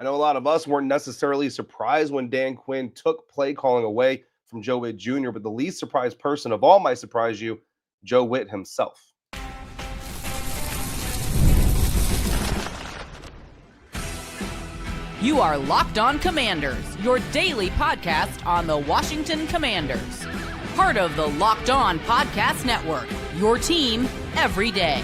I know a lot of us weren't necessarily surprised when Dan Quinn took play calling away from Joe Whitt Jr., but the least surprised person of all might surprise you, Joe Whitt himself. You are Locked On Commanders, your daily podcast on the Washington Commanders. Part of the Locked On Podcast Network, your team every day.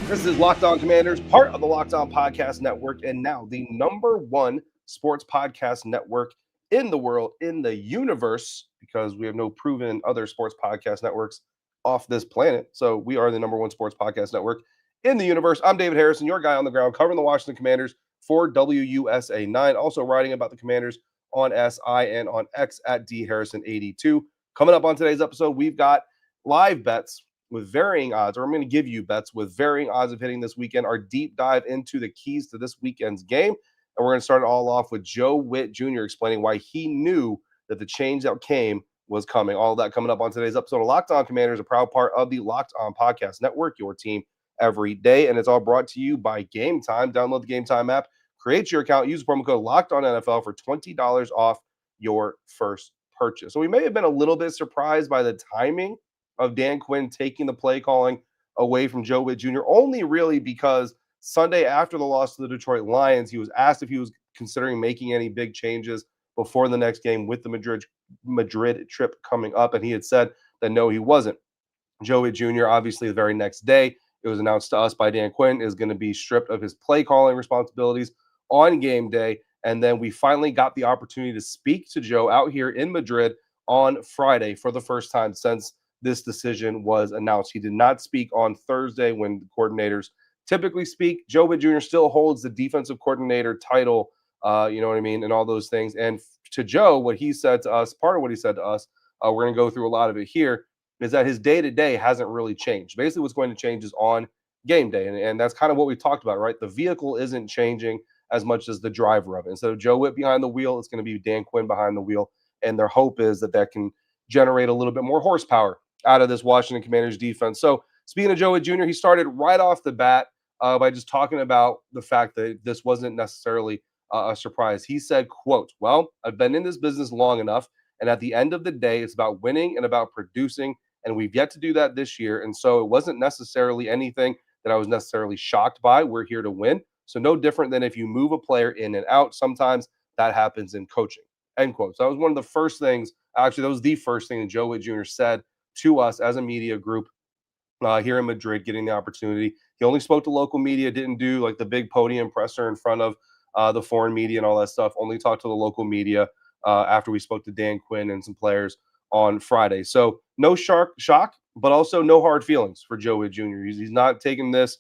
This is Locked On Commanders, part of the Locked On Podcast Network, and now the number one sports podcast network in the world, in the universe, because we have no proven other sports podcast networks off this planet. So we are the number one sports podcast network in the universe. I'm David Harrison, your guy on the ground, covering the Washington Commanders for WUSA 9. Also writing about the Commanders on SI and on X at DHarrison82. Coming up on today's episode, we've got live bets with varying odds, or I'm going to give you bets with varying odds of hitting this weekend, our deep dive into the keys to this weekend's game. And we're going to start it all off with Joe Whitt Jr. explaining why he knew that the change that came was coming. All of that coming up on today's episode of Locked On Commanders, a proud part of the Locked On Podcast Network, your team every day. And it's all brought to you by Game Time. Download the Game Time app, create your account, use promo code LOCKEDONNFL for $20 off your first purchase. So we may have been a little bit surprised by the timing of Dan Quinn taking the play calling away from Joe Whitt Jr., only really because Sunday after the loss to the Detroit Lions, he was asked if he was considering making any big changes before the next game with the Madrid trip coming up, and he had said that no, he wasn't. Joe Whitt Jr., obviously the very next day, it was announced to us by Dan Quinn, is going to be stripped of his play calling responsibilities on game day. And then we finally got the opportunity to speak to Joe out here in Madrid on Friday for the first time since this decision was announced. He did not speak on Thursday when the coordinators typically speak. Joe Whitt Jr. still holds the defensive coordinator title, you know what I mean, and all those things. And to Joe, what he said to us, part of what he said to us, we're going to go through a lot of it here, is that his day-to-day hasn't really changed. Basically, what's going to change is on game day. And that's kind of what we talked about, right? The vehicle isn't changing as much as the driver of it. Instead of Joe Whitt behind the wheel, it's going to be Dan Quinn behind the wheel. And their hope is that that can generate a little bit more horsepower out of this Washington Commanders defense. So speaking of Joe Whitt Jr., he started right off the bat by just talking about the fact that this wasn't necessarily a surprise. He said, quote, "Well, I've been in this business long enough, and at the end of the day, it's about winning and about producing, and we've yet to do that this year. And so it wasn't necessarily anything that I was necessarily shocked by. We're here to win. So no different than if you move a player in and out. Sometimes that happens in coaching," end quote. So that was one of the first things, actually, that was the first thing that Joe Whitt Jr. said to us as a media group here in Madrid, getting the opportunity. He only spoke to local media, didn't do like the big podium presser in front of the foreign media and all that stuff. Only talked to the local media after we spoke to Dan Quinn and some players on Friday. So no shock, but also no hard feelings for Joe Whitt Jr. He's not taking this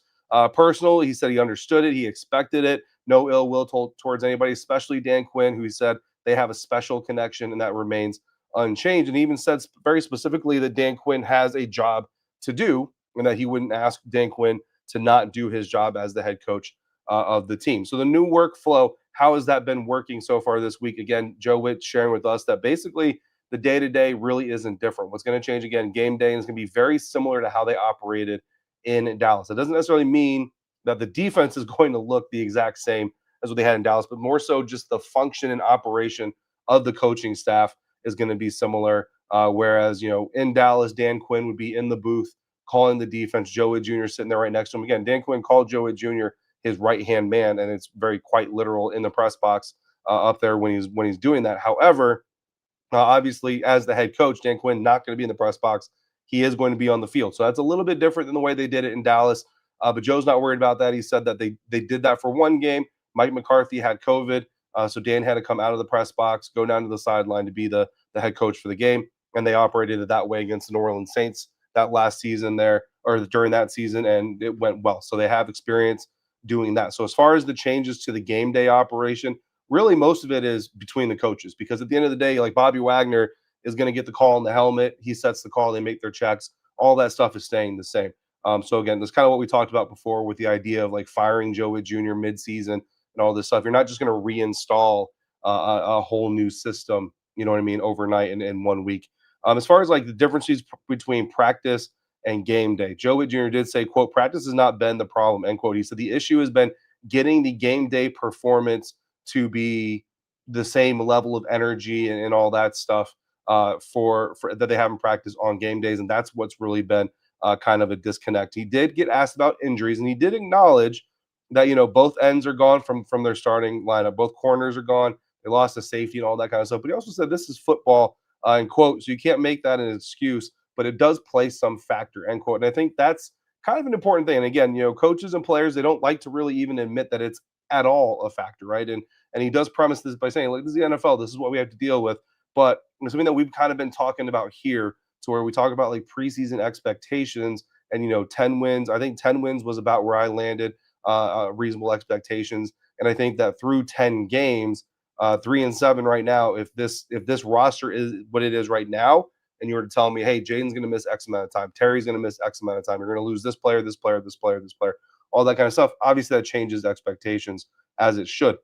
personal. He said he understood it. He expected it. No ill will towards anybody, especially Dan Quinn, who he said they have a special connection, and that remains unchanged. And he even said very specifically that Dan Quinn has a job to do and that he wouldn't ask Dan Quinn to not do his job as the head coach of the team. So the new workflow, how has that been working so far this week? Again, Joe Whitt sharing with us that basically the day-to-day really isn't different. What's going to change again, game day, is going to be very similar to how they operated in Dallas. It doesn't necessarily mean that the defense is going to look the exact same as what they had in Dallas, but more so just the function and operation of the coaching staff is going to be similar. Whereas, you know, in Dallas, Dan Quinn would be in the booth calling the defense. Joe Whitt Jr. sitting there right next to him. Again, Dan Quinn called Joe Whitt Jr. his right-hand man, and it's very quite literal in the press box up there when he's doing that. However, obviously, as the head coach, Dan Quinn not going to be in the press box. He is going to be on the field. So that's a little bit different than the way they did it in Dallas. But Joe's not worried about that. He said that they did that for one game. Mike McCarthy had COVID, so Dan had to come out of the press box, go down to the sideline to be the head coach for the game. And they operated it that way against the New Orleans Saints that last season there, or during that season, and it went well. So they have experience doing that. So as far as the changes to the game day operation, really most of it is between the coaches, because at the end of the day, like Bobby Wagner is going to get the call in the helmet. He sets the call. They make their checks. All that stuff is staying the same. So again, that's kind of what we talked about before with the idea of like firing Joe Whitt Jr. midseason and all this stuff. You're not just going to reinstall a whole new system, you know what I mean, overnight in 1 week. As far as like the differences between practice and game day, Joe Whitt Jr. did say, quote, "Practice has not been the problem," end quote. He said the issue has been getting the game day performance to be the same level of energy and all that stuff for that they have in practice on game days, and that's what's really been kind of a disconnect. He did get asked about injuries, and he did acknowledge that both ends are gone from their starting lineup. Both corners are gone. They lost a safety and all that kind of stuff. But he also said this is football, in quote, so you can't make that an excuse, but it does play some factor, end quote. And I think that's kind of an important thing. And again, coaches and players, they don't like to really even admit that it's at all a factor, right? And he does premise this by saying, like, this is the NFL. This is what we have to deal with. But it's something that we've kind of been talking about here, to where we talk about like preseason expectations and 10 wins. I think 10 wins was about where I landed, reasonable expectations. And I think that through 10 games, 3-7 right now, if this roster is what it is right now, and you were to tell me, hey, Jayden's going to miss X amount of time, Terry's going to miss X amount of time, you're going to lose this player, this player, this player, this player, all that kind of stuff. Obviously, that changes expectations, as it should.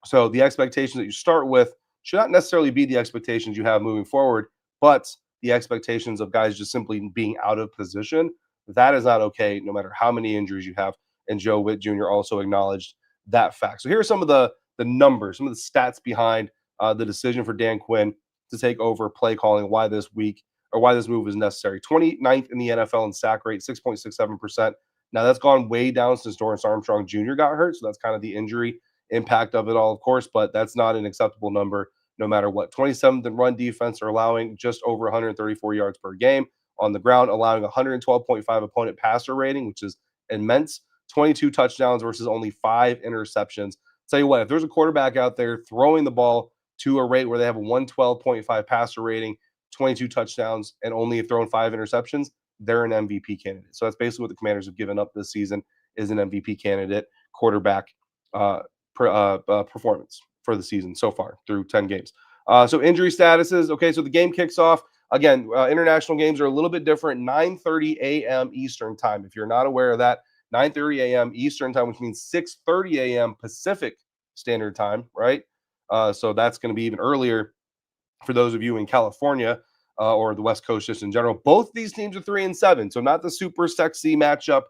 So the expectations that you start with should not necessarily be the expectations you have moving forward, but the expectations of guys just simply being out of position. That is not okay, no matter how many injuries you have. And Joe Whitt Jr. also acknowledged that fact. So here are some of the numbers, some of the stats behind the decision for Dan Quinn to take over play calling, why this move is necessary. 29th in the NFL in sack rate, 6.67%. Now that's gone way down since Dorrance Armstrong Jr. got hurt. So that's kind of the injury impact of it all, of course, but that's not an acceptable number no matter what. 27th in run defense, are allowing just over 134 yards per game on the ground, allowing 112.5 opponent passer rating, which is immense. 22 touchdowns versus only 5 interceptions. Tell you what, if there's a quarterback out there throwing the ball to a rate where they have a 112.5 passer rating, 22 touchdowns, and only thrown 5 interceptions, they're an MVP candidate. So that's basically what the Commanders have given up this season, is an MVP candidate quarterback performance for the season so far through 10 games. So injury statuses. Okay, so the game kicks off. Again, international games are a little bit different. 9:30 a.m. Eastern time. If you're not aware of that, 9:30 a.m. Eastern time, which means 6:30 a.m. Pacific Standard Time, right? So that's going to be even earlier for those of you in California or the West Coast just in general. Both these teams are 3-7, so not the super sexy matchup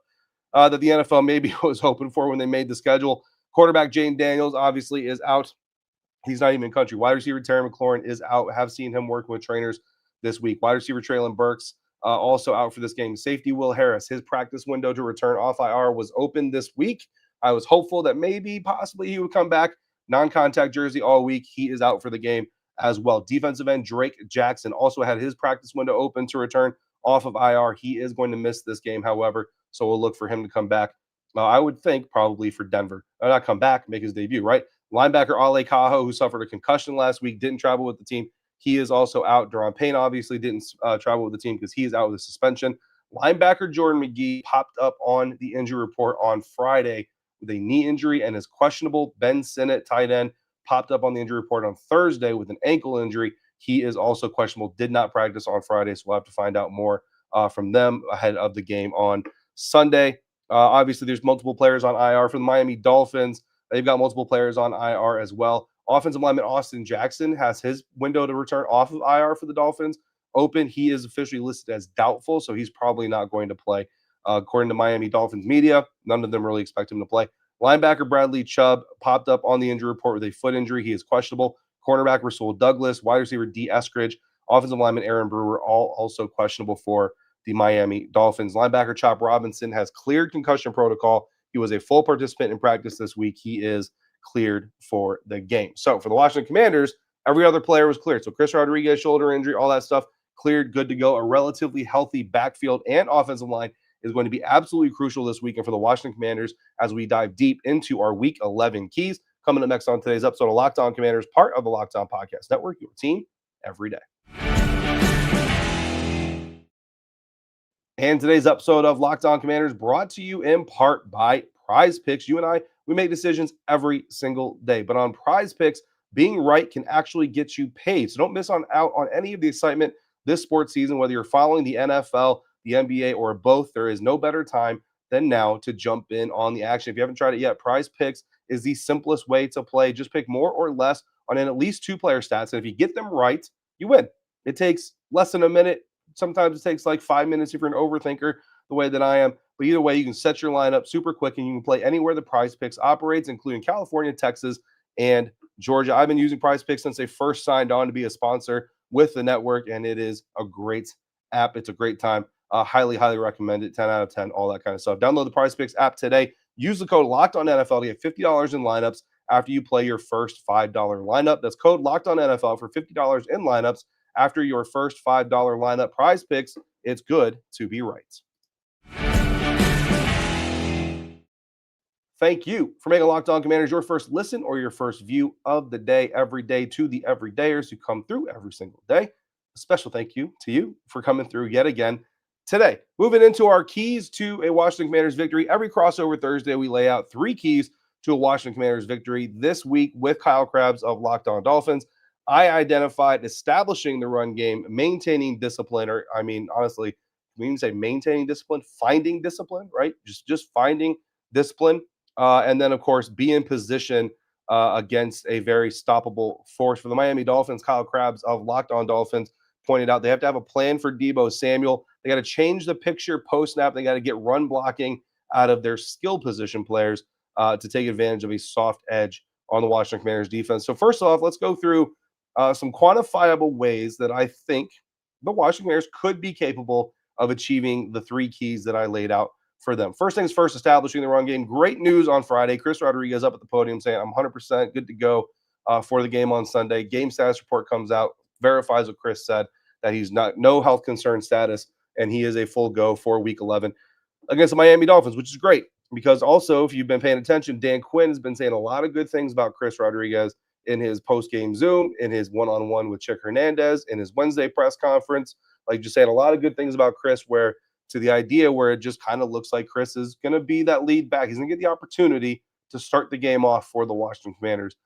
that the NFL maybe was hoping for when they made the schedule. Quarterback Jayden Daniels obviously is out. He's not even in country. Wide receiver Terry McLaurin is out. Have seen him work with trainers this week. Wide receiver Traylon Burks also out for this game. Safety Will Harris, his practice window to return off IR was open this week. I was hopeful that possibly he would come back. Non-contact jersey all week. He is out for the game as well. Defensive end Drake Jackson also had his practice window open to return off of IR. He is going to miss this game, however, so we'll look for him to come back. I would think probably for Denver. Not come back, make his debut, right? Linebacker Ale Cajo, who suffered a concussion last week, didn't travel with the team. He is also out. Daron Payne obviously didn't travel with the team because he is out with a suspension. Linebacker Jordan McGee popped up on the injury report on Friday with a knee injury and is questionable. Ben Sinnott, tight end, popped up on the injury report on Thursday with an ankle injury. He is also questionable, did not practice on Friday, so we'll have to find out more from them ahead of the game on Sunday. Obviously, there's multiple players on IR for the Miami Dolphins. They've got multiple players on IR as well. Offensive lineman Austin Jackson has his window to return off of IR for the Dolphins open. He is officially listed as doubtful, so he's probably not going to play. According to Miami Dolphins media, none of them really expect him to play. Linebacker Bradley Chubb popped up on the injury report with a foot injury. He is questionable. Cornerback Rasul Douglas, wide receiver D. Eskridge, offensive lineman Aaron Brewer, all also questionable for the Miami Dolphins. Linebacker Chop Robinson has cleared concussion protocol. He was a full participant in practice this week. He is cleared for the game. So for the Washington Commanders, every other player was cleared. So Chris Rodriguez, shoulder injury, all that stuff, cleared, good to go. A relatively healthy backfield and offensive line is going to be absolutely crucial this weekend for the Washington Commanders as we dive deep into our Week 11 keys. Coming up next on today's episode of Locked On Commanders, part of the Locked On Podcast Network, your team every day. And today's episode of Locked On Commanders brought to you in part by Prize Picks. You and I, we make decisions every single day, but on Prize Picks, being right can actually get you paid. So don't miss out on any of the excitement this sports season, whether you're following the NFL, the NBA, or both. There is no better time than now to jump in on the action. If you haven't tried it yet, Prize Picks is the simplest way to play. Just pick more or less on at least 2 player stats, and if you get them right, you win. It takes less than a minute. Sometimes it takes like 5 minutes if you're an overthinker, the way that I am. But either way, you can set your lineup super quick, and you can play anywhere the Prize Picks operates, including California, Texas, and Georgia. I've been using Prize Picks since they first signed on to be a sponsor with the network, and it is a great app. It's a great time. Highly, highly recommend it. 10 out of 10, all that kind of stuff. Download the Prize Picks app today. Use the code LOCKEDONNFL to get $50 in lineups after you play your first $5 lineup. That's code LOCKEDONNFL for $50 in lineups after your first $5 lineup. Prize Picks, it's good to be right. Thank you for making Locked On Commanders your first listen or your first view of the day every day. To the everydayers who come through every single day, a special thank you to you for coming through yet again today. Moving into our keys to a Washington Commanders victory. Every crossover Thursday, we lay out 3 keys to a Washington Commanders victory. This week with Kyle Krabs of Locked On Dolphins, I identified establishing the run game, maintaining discipline, or honestly, we even say maintaining discipline, finding discipline, right? Just finding discipline. And then, of course, be in position against a very stoppable force. For the Miami Dolphins, Kyle Krabs of Locked On Dolphins pointed out they have to have a plan for Deebo Samuel. They got to change the picture post-snap. They got to get run blocking out of their skill position players to take advantage of a soft edge on the Washington Commanders defense. So first off, let's go through some quantifiable ways that I think the Washington Commanders could be capable of achieving the 3 keys that I laid out for them. First things first, establishing the run game. Great news on Friday. Chris Rodriguez up at the podium saying, I'm 100% good to go for the game on Sunday. Game status report comes out, verifies what Chris said, that he's no health concern status, and he is a full go for Week 11 against the Miami Dolphins, which is great. Because also, if you've been paying attention, Dan Quinn has been saying a lot of good things about Chris Rodriguez in his post-game Zoom, in his one-on-one with Chick Hernandez, in his Wednesday press conference. Like, just saying a lot of good things about Chris, where to the idea where it just kind of looks like Chris is going to be that lead back. He's going to get the opportunity to start the game off for the Washington Commanders.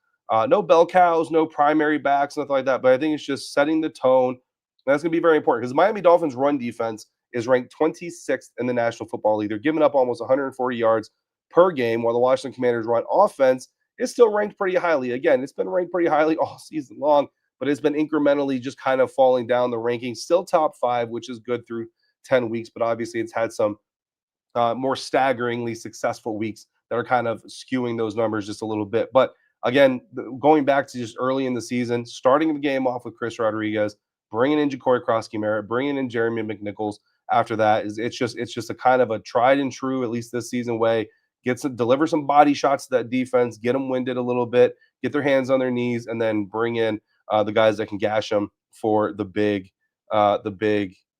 No bell cows, no primary backs, nothing like that. But I think it's just setting the tone. And that's going to be very important because the Miami Dolphins run defense is ranked 26th in the National Football League. They're giving up almost 140 yards per game, while the Washington Commanders run offense is still ranked pretty highly. Again, it's been ranked pretty highly all season long, but it's been incrementally just kind of falling down the rankings. Still top 5, which is good through 10 weeks, but obviously it's had some more staggeringly successful weeks that are kind of skewing those numbers just a little bit. But again, going back to just early in the season, starting the game off with Chris Rodriguez, bringing in Ja'Cory Krosky-Merritt, bringing in Jeremy McNichols after that, it's just a kind of a tried and true, at least this season, way. Deliver some body shots to that defense, get them winded a little bit, get their hands on their knees, and then bring in the guys that can gash them for the big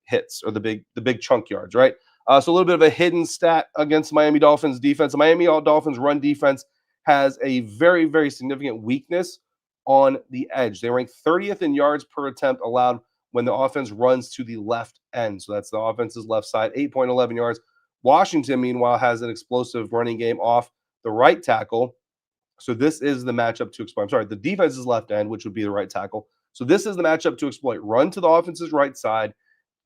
hits or the big chunk yards, right? So a little bit of a hidden stat against Miami Dolphins defense. The Miami Dolphins run defense has a very, very significant weakness on the edge. They rank 30th in yards per attempt allowed when the offense runs to the left end. So that's the offense's left side, 8.11 yards. Washington, meanwhile, has an explosive running game off the right tackle. So this is the matchup to exploit. I'm sorry, the defense's left end, which would be the right tackle. So this is the matchup to exploit. Run to the offense's right side,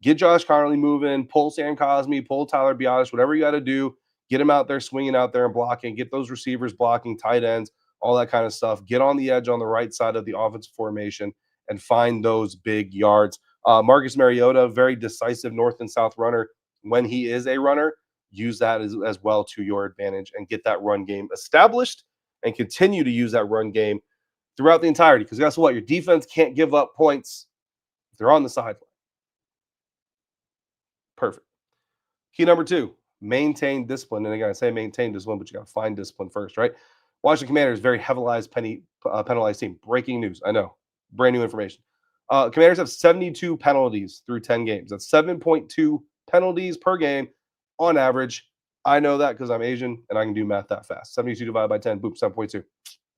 get Josh Connerly moving, pull Sam Cosmi, pull Tyler Biadasz, whatever you got to do. Get him out there, swinging out there and blocking. Get those receivers blocking, tight ends, all that kind of stuff. Get on the edge on the right side of the offensive formation and find those big yards. Marcus Mariota, very decisive north and south runner. When he is a runner, use that as well to your advantage and get that run game established and continue to use that run game throughout the entirety. Because guess what? Your defense can't give up points if they're on the sideline. Perfect. Key number 2, maintain discipline. And again, I say maintain discipline, but you got to find discipline first, right? Washington Commanders, very penalized team. Breaking news. I know. Brand new information. Commanders have 72 penalties through 10 games. That's 7.2 penalties per game on average. I know that because I'm Asian and I can do math that fast. 72 divided by 10, boom, 7.2.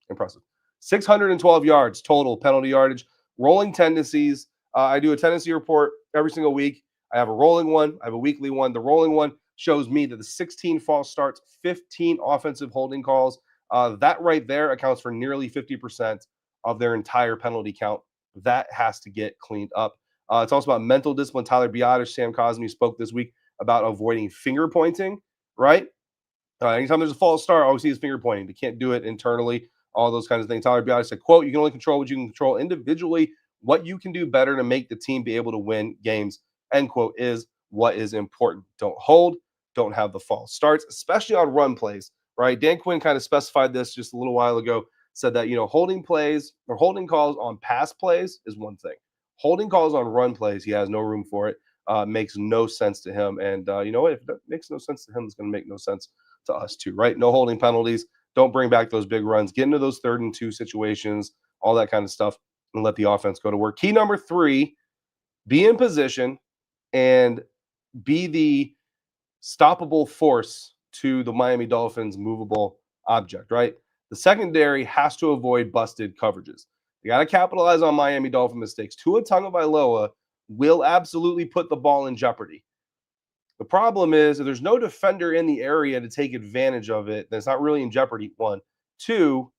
Impressive. 612 yards total penalty yardage. Rolling tendencies. I do a tendency report every single week. I have a rolling one. I have a weekly one. The rolling one shows me that the 16 false starts, 15 offensive holding calls. That right there accounts for nearly 50% of their entire penalty count. That has to get cleaned up. It's also about mental discipline. Tyler Biadasz, Sam Cosmi spoke this week about avoiding finger pointing, right? Anytime there's a false start, all we see is finger pointing. They can't do it internally, all those kinds of things. Tyler Biadasz said, quote, you can only control what you can control individually. What you can do better to make the team be able to win games, end quote, is what is important. Don't hold, don't have the false starts, especially on run plays, right? Dan Quinn kind of specified this just a little while ago, said that, holding plays or holding calls on pass plays is one thing. Holding calls on run plays, he has no room for it. Makes no sense to him. And you know what? If that makes no sense to him, it's going to make no sense to us too, right? No holding penalties. Don't bring back those big runs. Get into those 3rd and 2 situations, all that kind of stuff, and let the offense go to work. Key number 3, be in position and be the stoppable force to the Miami Dolphins movable object, right? The secondary has to avoid busted coverages. You got to capitalize on Miami Dolphin mistakes. Tua Tagovailoa will absolutely put the ball in jeopardy. The problem is if there's no defender in the area to take advantage of it, then it's not really in jeopardy, 1. 2,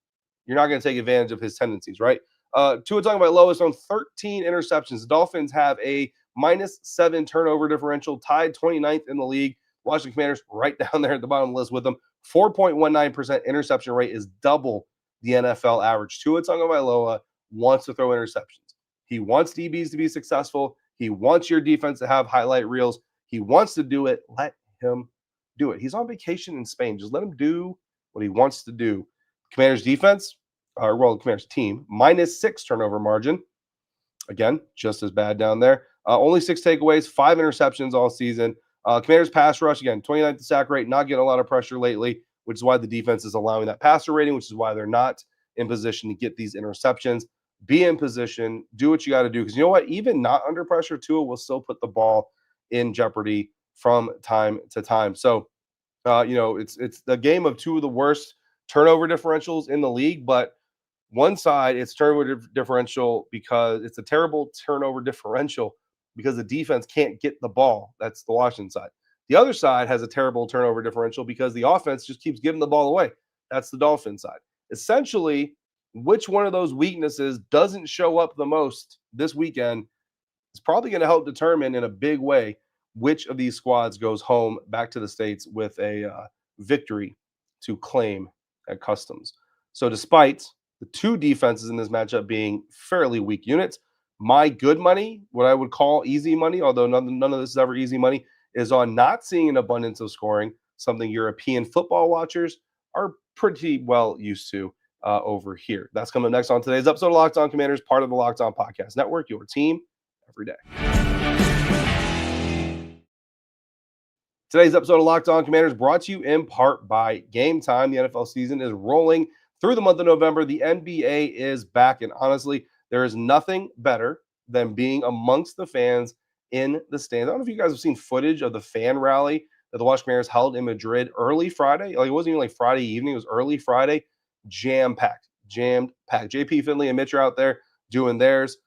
you're not going to take advantage of his tendencies, right? Tua Tagovailoa is on 13 interceptions. The Dolphins have a -7 turnover differential, tied 29th in the league. Washington Commanders right down there at the bottom of the list with them. 4.19% interception rate is double the NFL average. Tua Tagovailoa wants to throw interceptions. He wants DBs to be successful. He wants your defense to have highlight reels. He wants to do it. Let him do it. He's on vacation in Spain. Just let him do what he wants to do. Commanders defense, Commanders team, -6 turnover margin. Again, just as bad down there. Only 6 takeaways, 5 interceptions all season. Commanders pass rush, again, 29th sack rate, not getting a lot of pressure lately, which is why the defense is allowing that passer rating, which is why they're not in position to get these interceptions. Be in position, do what you got to do. Because you know what? Even not under pressure, Tua will still put the ball in jeopardy from time to time. So, it's the game of 2 of the worst turnover differentials in the league, but one side, it's turnover differential because it's a terrible turnover differential because the defense can't get the ball. That's the Washington side. The other side has a terrible turnover differential because the offense just keeps giving the ball away. That's the Dolphins side. Essentially, which one of those weaknesses doesn't show up the most this weekend is probably going to help determine in a big way which of these squads goes home back to the States with a victory to claim at Customs. So despite the 2 defenses in this matchup being fairly weak units, my good money, what I would call easy money, although none of this is ever easy money, is on not seeing an abundance of scoring, something European football watchers are pretty well used to over here. That's coming next on today's episode of Locked On Commanders, part of the Locked On Podcast Network, your team every day. Today's episode of Locked On Commanders brought to you in part by Game Time. The NFL season is rolling through the month of November. The NBA is back, and honestly, there is nothing better than being amongst the fans in the stands. I don't know if you guys have seen footage of the fan rally that the Washington Commanders held in Madrid early Friday. It wasn't even like Friday evening. It was early Friday. Jam-packed. JP Finley and Mitch are out there doing theirs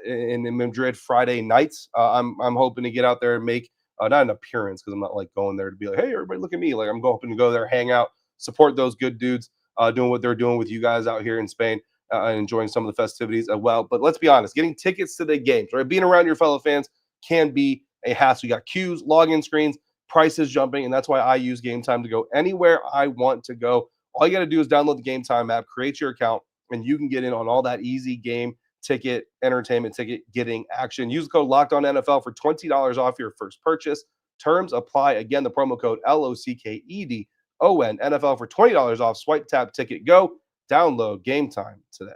in Madrid Friday nights. I'm hoping to get out there and make not an appearance because I'm not like going there to be like, hey, everybody look at me. Like I'm hoping to go there, hang out, support those good dudes doing what they're doing with you guys out here in Spain. And enjoying some of the festivities as well. But let's be honest, getting tickets to the games, right? Being around your fellow fans can be a hassle. You got queues, login screens, prices jumping, and that's why I use Game Time to go anywhere I want to go. All you got to do is download the Game Time app, create your account, and you can get in on all that easy game ticket, entertainment ticket getting action. Use the code LOCKEDONNFL for $20 off your first purchase. Terms apply. Again, the promo code LOCKEDON NFL for $20 off. Swipe, tap, ticket, go. Download Game Time today.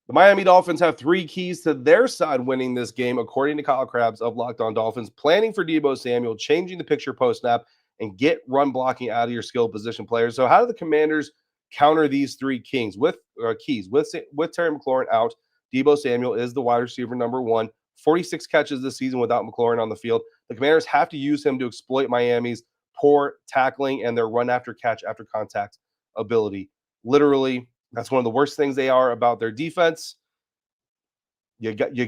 The Miami Dolphins have 3 keys to their side winning this game, according to Kyle Krabs of Locked On Dolphins. Planning for Deebo Samuel, changing the picture post-snap, and get run blocking out of your skill position players. So how do the Commanders counter these 3 keys? With Terry McLaurin out, Deebo Samuel is the wide receiver number 1. 46 catches this season without McLaurin on the field. The Commanders have to use him to exploit Miami's poor tackling and their run after catch after contact ability. Literally, that's one of the worst things they are about their defense. You gotta do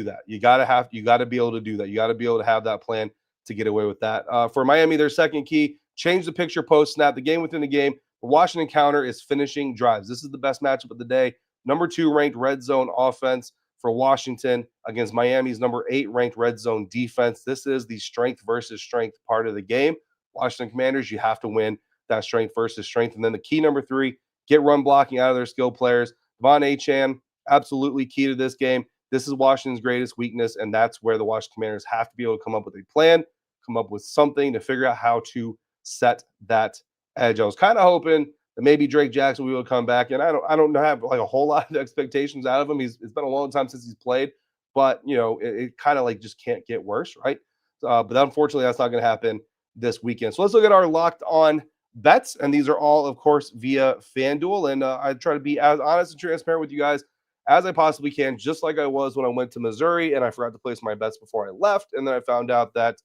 that. You gotta be able to do that. You gotta be able to have that plan to get away with that. For Miami, their second key, change the picture post snap. The game within the game. The Washington counter is finishing drives. This is the best matchup of the day. Number 2 ranked red zone offense for Washington against Miami's number 8 ranked red zone defense. This is the strength versus strength part of the game. Washington Commanders, you have to win that strength versus strength. And then the key number 3, get run blocking out of their skill players. Devon Achane, absolutely key to this game. This is Washington's greatest weakness, and that's where the Washington Commanders have to be able to come up with a plan, come up with something to figure out how to set that edge. I was kind of hoping that maybe Drake Jackson would come back, and I don't have like a whole lot of expectations out of him. It's been a long time since he's played, but it kind of like just can't get worse, right? But unfortunately, that's not going to happen this weekend. So let's look at our locked on bets, and these are all, of course, via FanDuel. And I try to be as honest and transparent with you guys as I possibly can, just like I was when I went to Missouri and I forgot to place my bets before I left, and then I found out that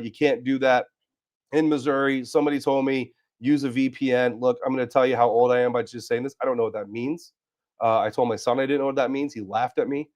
you can't do that in Missouri. Somebody told me use a VPN. Look, I'm going to tell you how old I am by just saying this. I don't know what that means. I told my son I didn't know what that means. He laughed at me,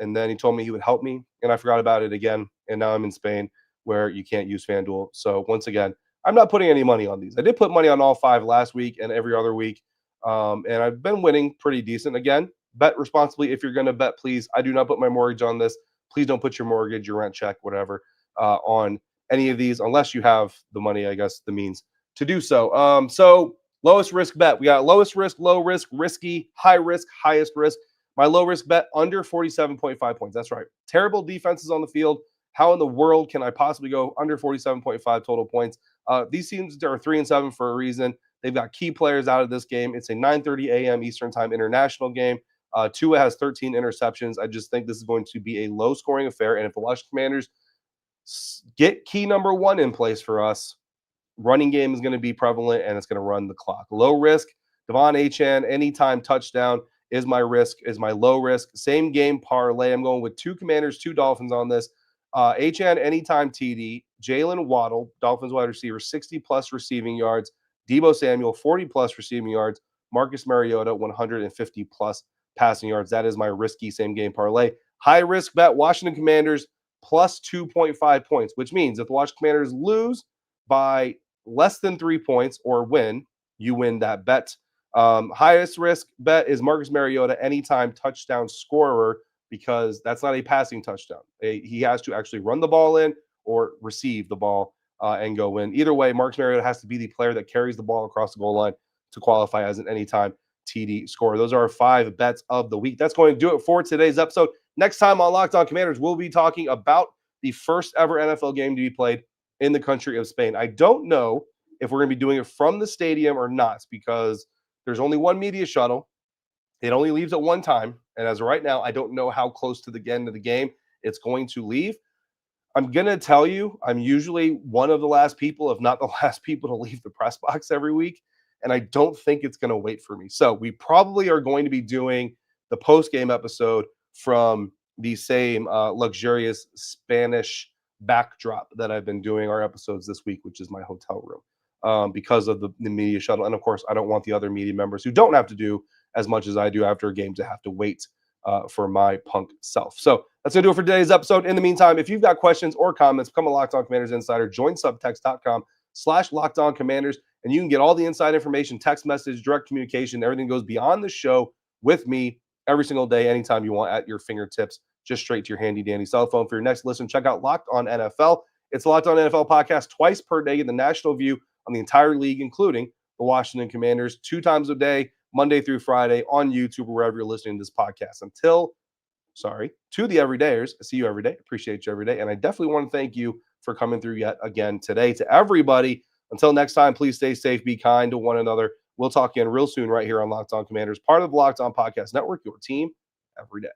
and then he told me he would help me, and I forgot about it again. And now I'm in Spain where you can't use FanDuel. So once again, I'm not putting any money on these. I did put money on all 5 last week and every other week, and I've been winning pretty decent. Again, bet responsibly. If you're going to bet, please. I do not put my mortgage on this. Please don't put your mortgage, your rent check, whatever, on any of these unless you have the money, I guess, the means to do so. So lowest risk bet. We got lowest risk, low risk, risky, high risk, highest risk. My low risk bet under 47.5 points. That's right. Terrible defenses on the field. How in the world can I possibly go under 47.5 total points? These teams are 3-7 for a reason. They've got key players out of this game. It's a 9:30 a.m. Eastern Time international game. Tua has 13 interceptions. I just think this is going to be a low-scoring affair. And if the Washington Commanders get key number 1 in place for us, running game is going to be prevalent, and it's going to run the clock. Low risk, Devon Achane, anytime touchdown is my risk, is my low risk. Same game parlay. I'm going with 2 Commanders, 2 Dolphins on this. Achane, anytime TD. Jalen Waddle, Dolphins wide receiver, 60-plus receiving yards. Deebo Samuel, 40-plus receiving yards. Marcus Mariota, 150-plus passing yards. That is my risky same-game parlay. High-risk bet, Washington Commanders, plus 2.5 points, which means if the Washington Commanders lose by less than 3 points or win, you win that bet. Highest risk bet is Marcus Mariota, anytime touchdown scorer, because that's not a passing touchdown. He has to actually run the ball in or receive the ball and go in. Either way, Marcus Mariota has to be the player that carries the ball across the goal line to qualify as an anytime TD scorer. Those are our 5 bets of the week. That's going to do it for today's episode. Next time on Locked On Commanders, we'll be talking about the first ever NFL game to be played in the country of Spain. I don't know if we're going to be doing it from the stadium or not, because there's only one media shuttle. It only leaves at one time. And as of right now, I don't know how close to the end of the game it's going to leave. I'm going to tell you, I'm usually one of the last people, if not the last people, to leave the press box every week. And I don't think it's going to wait for me. So we probably are going to be doing the post-game episode from the same luxurious Spanish backdrop that I've been doing our episodes this week, which is my hotel room, because of the media shuttle. And of course, I don't want the other media members who don't have to do as much as I do after a game to have to wait for my punk self. So that's going to do it for today's episode. In the meantime, if you've got questions or comments, become a Locked On Commanders Insider. Join subtext.com/LockedOnCommanders, and you can get all the inside information, text message, direct communication, everything goes beyond the show with me every single day, anytime you want, at your fingertips, just straight to your handy-dandy cell phone. For your next listen, check out Locked On NFL. It's the Locked On NFL podcast twice per day, in the national view on the entire league, including the Washington Commanders, 2 times a day, Monday through Friday, on YouTube or wherever you're listening to this podcast. To the everydayers, I see you every day. Appreciate you every day. And I definitely want to thank you for coming through yet again today. To everybody, until next time, please stay safe, be kind to one another. We'll talk again real soon right here on Locked On Commanders, part of the Locked On Podcast Network, your team every day.